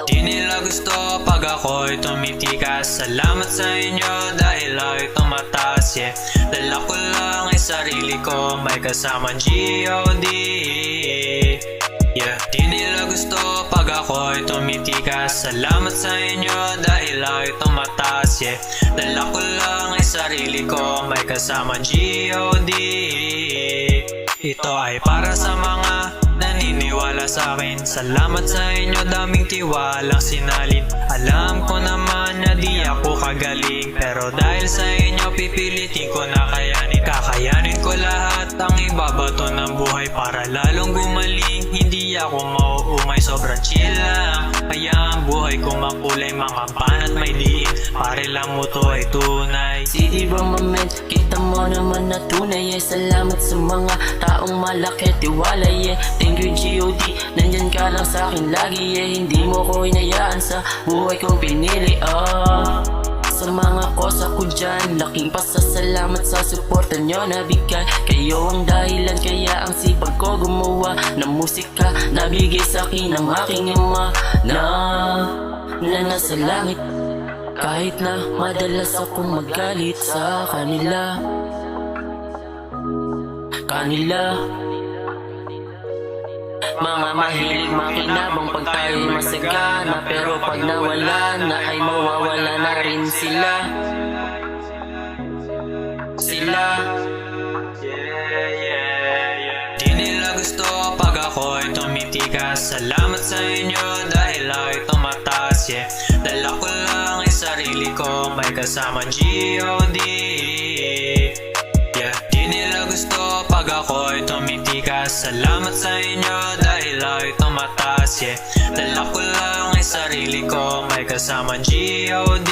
Di nila gusto pag ako'y tumitikas. Salamat sa inyo dahil ako'y tumataas, yeah. Dala ko lang ay sarili ko, may kasamang G.O.D, yeah. Di nila gusto pag ako'y tumitikas. Salamat sa inyo dahil ako'y tumataas, yeah. Dala ko lang ay sarili ko, may kasamang G.O.D. Ito ay para sa mga naniniwala sa akin. Salamat sa inyo, daming tiwalang sinalin. Alam ko naman na di ako kagaling, pero dahil sa inyo pipilitin ko na kayanin. Kakayanin ko lahat ang ibabato ng buhay para lalong gumaling. Hindi ako mauumay, sobrang chill lang. Kaya ang buhay ko makulay, mga banat may diin. Pare lang mo to ay tunay. City Romaman, kita mo naman na tunay, salamat sa mga taong malaki tiwala, Thank you G.O.D, nandyan ka lang sa akin lagi, Hindi mo ko hinayaan sa buhay kong pinili, Sa mga kosa ko dyan, laking pasasalamat sa suporta nyo na bigay. Kayo ang dahilan kaya ang sipag ko gumawa ng musika. Nabigay sa akin ng aking ama na nasa langit. Kahit na madalas akong magalit sa kanila. Mga mahilig makinabang pag tayo'y masagana, pero pag nawala na ay mawawala na rin sila. Di nila gusto pag ako'y tumitikas. Salamat sa inyo dahil ako'y tumataas, yeah. Dala ko lang ay sarili ko, may kasamang G.O.D, yeah. Di nila gusto pag ako'y tumitikas. Salamat sa inyo dahil ako'y tumataas, yeah. Dala ko lang ay sarili ko, may kasamang G.O.D.